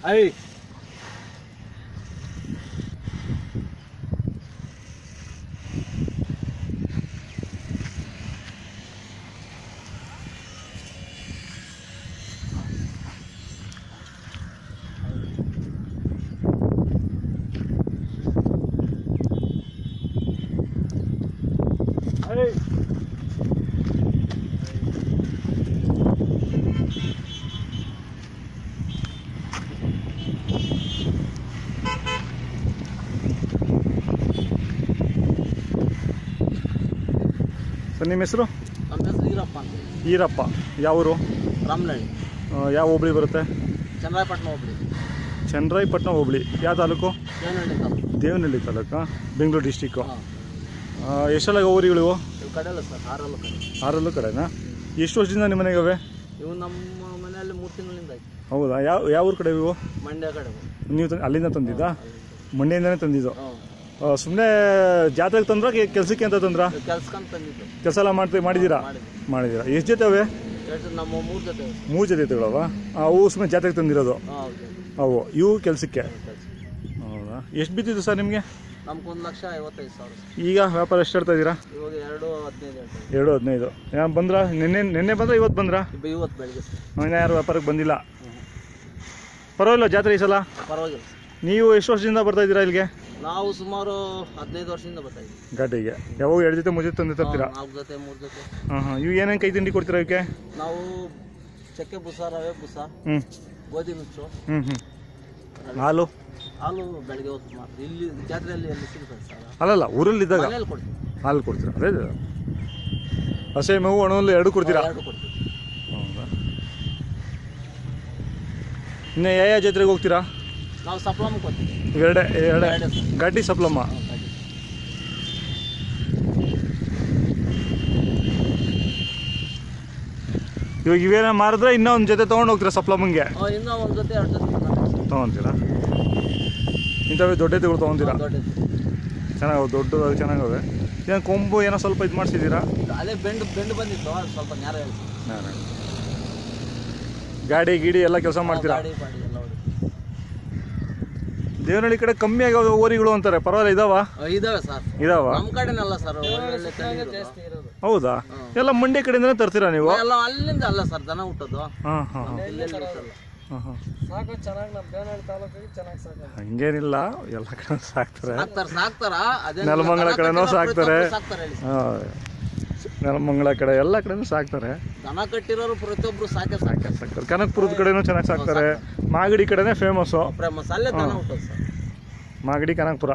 I sir ನಿಮ್ಮ ಹೆಸರು? ನಮ್ಮ ಹೆಸರು ಈರಪ್ಪ ಅಂತ. ಈರಪ್ಪ. ಯಾವ ಊರು? ರಾಮನಹಳ್ಳಿ. ಯಾವ ಹೋಬಳಿ ಬರುತ್ತೆ? ಚನ್ನರಾಯಪಟ್ಟಣ ಹೋಬಳಿ. ಚನ್ನರಾಯಪಟ್ಟಣ ಹೋಬಳಿ. ಯಾವ ತಾಲೂಕು? ದೇವನಹಳ್ಳಿ ತಾಲೂಕು. ದೇವನಹಳ್ಳಿ ತಾಲೂಕಾ, ಬೆಂಗಳೂರು ಡಿಸ್ಟಿಕ್ಕು. ಎಷ್ಟೆಲ್ಲ ಊರುಗಳು ಇವು? ಇವು ಕಡೆ ಅಲ್ಲ ಸರ್, 6 ಕಡೆ. 6 ಕಡೆನಾ? ಎಷ್ಟು ವರ್ಷದಿಂದ ನಿಮ್ಮ ಮನೆಗೆ ಅವೆ? ಇವು ನಮ್ಮ ಮನೆಯಲ್ಲಿ 3 ತಿಂಗಳಿಂದ ಆಯ್ತು. ಹೌದಾ? ಯಾವ ಊರು ಕಡೆ ಇವು? ಮಂಡ್ಯ ಕಡೆ. ನೀವು ಅಲ್ಲಿಂದ ತಂದಿದ್ದಾ? ಮಂಡ್ಯದಿಂದನೇ ತಂದಿದ್ದು. ಸುಮ್ಮನೆ ಜಾತ್ರೆಗೆ ತಂದ್ರ ಕೆಲಸಕ್ಕೆ ಅಂತ ತಂದ್ರ? ಕೆಲ್ಸಕ್ಕಂತ ತಂದಿದ್ದು. ಕೆಲಸ ಎಲ್ಲ ಮಾಡಿದ್ದೀರಾ? ಎಷ್ಟು ಜೊತೆ ಅವೆ? ನಮ್ಮ 3 ಜೊತೆ. 3 ಜೊತೆಗಳವ? ಅವು ಸುಮ್ಮನೆ ಜಾತ್ರೆಗೆ ತಂದಿರೋದು ಅವು? ಇವು ಕೆಲಸಕ್ಕೆ? ಹೌದಾ? ಎಷ್ಟು ಬಿದ್ದಿದ್ದು ಸರ್ ನಿಮಗೆ? ನಮ್ಗೆ 1,55,000. ಈಗ ವ್ಯಾಪಾರ ಎಷ್ಟು ಹೇಳ್ತಾ ಇದ್ದೀರಾ? ಇವಾಗ 2,15. 2,15. ಬಂದ್ರ? ನಿನ್ನೆ ಬಂದ್ರ ಇವತ್ತು ಬಂದ್ರ? ಇವತ್ತು ಬೆಳಗ್ಗೆ. ಇನ್ನು ಯಾರು ವ್ಯಾಪಾರಕ್ಕೆ ಬಂದಿಲ್ಲ? ಪರವಾಗಿಲ್ಲ ಜಾತ್ರೆ ಈ ಸಲ? ಪರವಾಗಿಲ್ಲ. ನೀವು ಎಷ್ಟು ವರ್ಷದಿಂದ ಬರ್ತಾ ಇದ್ದೀರಾ ಇಲ್ಲಿಗೆ? ನಾವು ಸುಮಾರು 15 ವರ್ಷದಿಂದ ಬರ್ತಾ ಇದ್ದೀವಿ ಘಾಟಿಗೆ. ಯಾವಾಗ 2 ಜೊತೆ 3 ಜೊತೆ ತಂದು ತರ್ತೀರಾ? 4 ಜೊತೆ 3 ಜೊತೆ. ಇವು ಏನೇನು ಕೈ ತಿಂಡಿ ಕೊಡ್ತೀರಾ ಇವಕ್ಕೆ? ನಾವು ಚಕ್ಕೆ ಬುಸ, ರವೆ ಬುಸ, ಗೋಧಿ ಮಿಕ್ಸು. ಹಾಲು ಬೆಳಗ್ಗೆ ಹೊತ್ತು ಮಾತ್ರ. ಇಲ್ಲಿ ಜಾತ್ರೆಯಲ್ಲಿ ಎಲ್ಲಿ ಸಿಗುತ್ತೆ ಸರ್? ಅಲ್ಲಲ್ಲ, ಊರಲ್ಲಿದ್ದಾಗ ಮನೇಲಿ ಕೊಡ್ತೀವಿ. ಹಾಲು ಕೊಡ್ತೀರಾ? ಅದೇ ಹಸೆ ಮೇವು ಒಣ ಹುಲ್ಲು 2 ಕೊಡ್ತೀರಾ? 2 ಕೊಡ್ತೀವಿ. ಹೌದಾ? ಇನ್ನು ಯಾವ ಜಾತ್ರೆಗೆ ಹೋಗ್ತೀರಾ? ನಾವು ಸಪ್ಲಮ್ಮ ಕೊಡ್ತೀವಿ. ಎರಡೇ ಘಾಟಿ ಸಪ್ಲಮ್ಮ. ಇವಾಗ ಇವೇನ ಮಾರಿದ್ರೆ ಇನ್ನೂ ಒಂದು ಜೊತೆ ತೊಗೊಂಡು ಹೋಗ್ತೀರಾ ಸಪ್ಲಮ್ಮಂಗೆ? ಇನ್ನೂ 1 ಜೊತೆ 2 ಜೊತೆ ತೊಗೊತೀರಾ? ಇಂಥವೇ ದೊಡ್ಡ ಎತ್ತುಗಳು ತೊಗೊತೀರಾ? ಚೆನ್ನಾಗವೆ, ದೊಡ್ಡದಾಗಿ ಚೆನ್ನಾಗವೆ. ಏನು ಕೊಂಬು ಏನೋ ಸ್ವಲ್ಪ ಇದು ಮಾಡಿಸಿದ್ದೀರಾ? ಅದೇ ಬೆಂಡು ಬಂದಿತ್ತು, ಸ್ವಲ್ಪ ನ್ಯಾರ ಹೇಳ್ತೀವಿ. ಗಾಡಿ ಗೀಡಿ ಎಲ್ಲ ಕೆಲಸ ಮಾಡ್ತೀರಾ? ದೇವನಹಳ್ಳಿ ಕಡೆ ಕಮ್ಮಿ ಆಗೋದು ಓರಿಗಳು ಅಂತಾರೆ, ಪರವಾಗಿಲ್ಲ ಇದಾವ? ಇದಾವೆ ಸರ್. ನಮ್ಮ ಕಡೆನಲ್ಲ ಸರ್, ಜಾಸ್ತಿ ಇರೋದು. ಹೌದಾ? ಎಲ್ಲ ಮಂಡ್ಯ ಕಡೆಯಿಂದನೇ ತರ್ತೀರಾ ನೀವು? ಎಲ್ಲ ಅಲ್ಲಿಂದ ಅಲ್ಲ ಸರ್, ದನ ಹುಟ್ಟೋದು. ಹಂಗೇನಿಲ್ಲ, ಎಲ್ಲ ಕಡೆ ಸಾಕ್ತಾರೆ. ನೆಲಮಂಗಲ ಕಡೆನೂ ಸಾಕ್ತಾರೆ, ನೆಲಮಂಗಲ ಕಡೆ ಎಲ್ಲ ಕಡೆನೂ ಸಾಕ್ತಾರೆ. ದನ ಕಟ್ಟಿರೋರು ಪ್ರತಿಯೊಬ್ರು ಸಾಕ್ತಾರೆ. ಕನಕಪುರದ ಕಡೆನೂ ಚೆನ್ನಾಗಿ ಸಾಕ್ತಾರೆ. ಮಾಗಡಿ ಕಡೆನೇ ಫೇಮಸ್. ಅಲ್ಲೇ ದನ ಹುಟ್ಟೋದು ಸರ್, ಮಾಗಡಿ ಕನಕಪುರ.